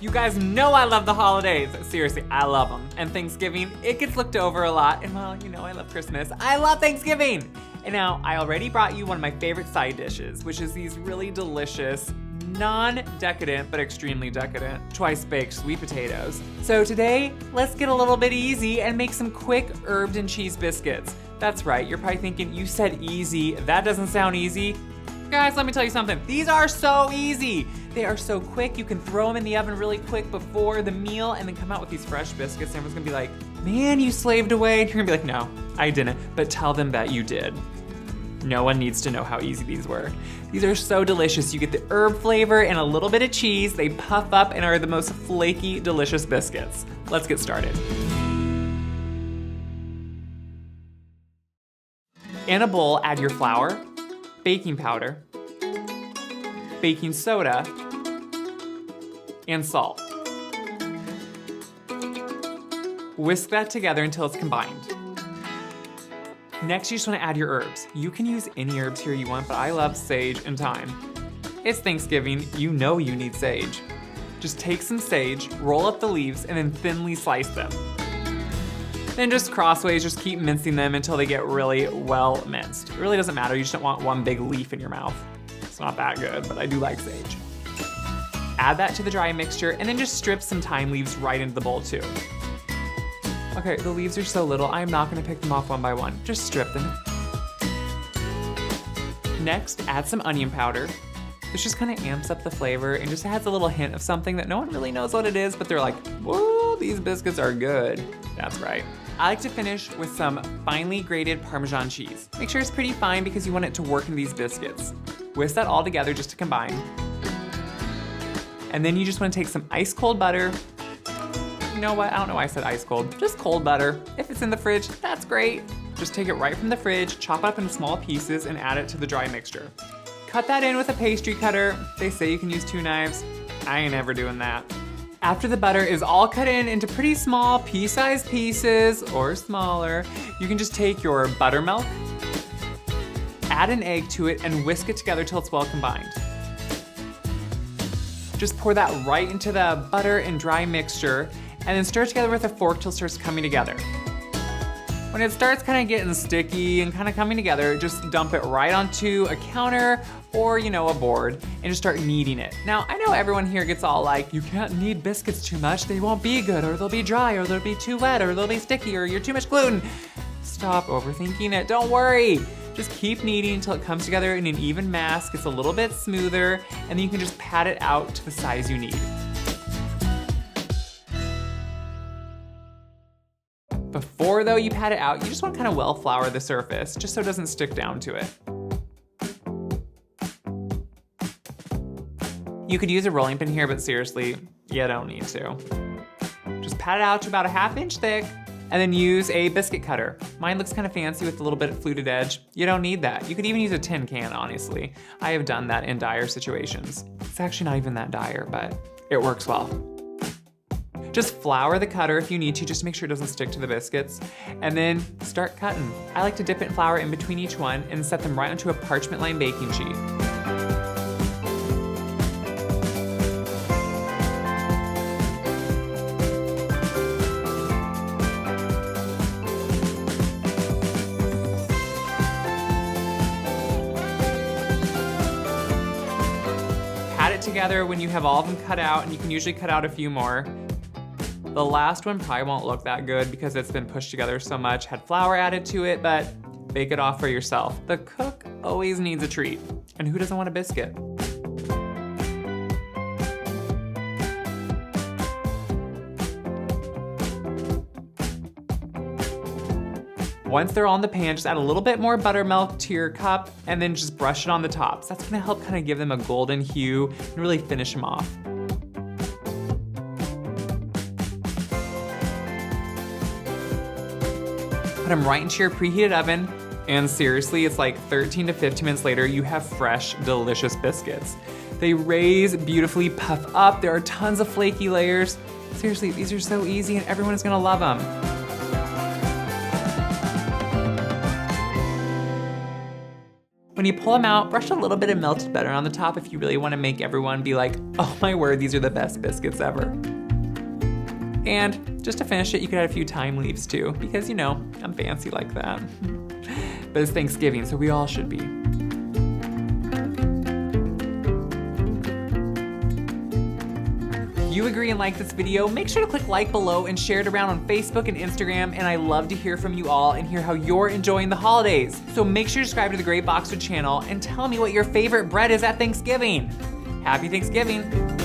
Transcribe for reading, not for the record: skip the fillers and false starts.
You guys know I love the holidays. Seriously, I love them. And Thanksgiving, it gets looked over a lot. And well, you know I love Christmas. I love Thanksgiving. And now I already brought you one of my favorite side dishes, which is these really delicious, non-decadent, but extremely decadent, twice-baked sweet potatoes. So today, let's get a little bit easy and make some quick herbed and cheese biscuits. That's right, you're probably thinking, you said easy, that doesn't sound easy. Guys, let me tell you something. These are so easy. They are so quick. You can throw them in the oven really quick before the meal and then come out with these fresh biscuits. And everyone's gonna be like, man, you slaved away. And you're gonna be like, no, I didn't. But tell them that you did. No one needs to know how easy these were. These are so delicious. You get the herb flavor and a little bit of cheese. They puff up and are the most flaky, delicious biscuits. Let's get started. In a bowl, add your flour, baking powder, baking soda, and salt. Whisk that together until it's combined. Next, you just want to add your herbs. You can use any herbs here you want, but I love sage and thyme. It's Thanksgiving, you know you need sage. Just take some sage, roll up the leaves, and then thinly slice them. Then just crossways, just keep mincing them until they get really well minced. It really doesn't matter, you just don't want one big leaf in your mouth. It's not that good, but I do like sage. Add that to the dry mixture and then just strip some thyme leaves right into the bowl too. Okay, the leaves are so little, I'm not gonna pick them off one by one. Just strip them. Next, add some onion powder. This just kind of amps up the flavor and just adds a little hint of something that no one really knows what it is, but they're like, whoa, these biscuits are good. That's right. I like to finish with some finely grated Parmesan cheese. Make sure it's pretty fine because you want it to work in these biscuits. Whisk that all together just to combine. And then you just want to take some ice cold butter. You know what, I don't know why I said ice cold. Just cold butter. If it's in the fridge, that's great. Just take it right from the fridge, chop up in small pieces, and add it to the dry mixture. Cut that in with a pastry cutter. They say you can use 2 knives. I ain't ever doing that. After the butter is all cut into pretty small pea-sized pieces or smaller, you can just take your buttermilk, add an egg to it, and whisk it together till it's well combined. Just pour that right into the butter and dry mixture, and then stir it together with a fork till it starts coming together. When it starts kind of getting sticky and kind of coming together, just dump it right onto a counter or, you know, a board and just start kneading it. Now, I know everyone here gets all like, you can't knead biscuits too much, they won't be good, or they'll be dry, or they'll be too wet, or they'll be sticky, or you're too much gluten. Stop overthinking it, don't worry. Just keep kneading until it comes together in an even mass, gets a little bit smoother, and then you can just pat it out to the size you need. Before though you pat it out, you just want to kind of well flour the surface, just so it doesn't stick down to it. You could use a rolling pin here, but seriously, you don't need to. Just pat it out to about a 1/2 inch thick, and then use a biscuit cutter. Mine looks kind of fancy with a little bit of fluted edge. You don't need that. You could even use a tin can, honestly. I have done that in dire situations. It's actually not even that dire, but it works well. Just flour the cutter if you need to, just to make sure it doesn't stick to the biscuits, and then start cutting. I like to dip it in flour in between each one and set them right onto a parchment lined baking sheet. Pat it together when you have all of them cut out, and you can usually cut out a few more. The last one probably won't look that good because it's been pushed together so much, had flour added to it, but bake it off for yourself. The cook always needs a treat, and who doesn't want a biscuit? Once they're on the pan, just add a little bit more buttermilk to your cup and then just brush it on the tops. That's gonna help kind of give them a golden hue and really finish them off. Put them right into your preheated oven, and seriously, it's like 13 to 15 minutes later, you have fresh, delicious biscuits. They raise beautifully, puff up, there are tons of flaky layers. Seriously, these are so easy and everyone is gonna love them. When you pull them out, brush a little bit of melted butter on the top if you really want to make everyone be like, oh my word, these are the best biscuits ever. And just to finish it, you could add a few thyme leaves too, because you know, I'm fancy like that. But it's Thanksgiving, so we all should be. If you agree and like this video, make sure to click like below and share it around on Facebook and Instagram, and I love to hear from you all and hear how you're enjoying the holidays. So make sure to subscribe to the Great Boxwood channel and tell me what your favorite bread is at Thanksgiving. Happy Thanksgiving.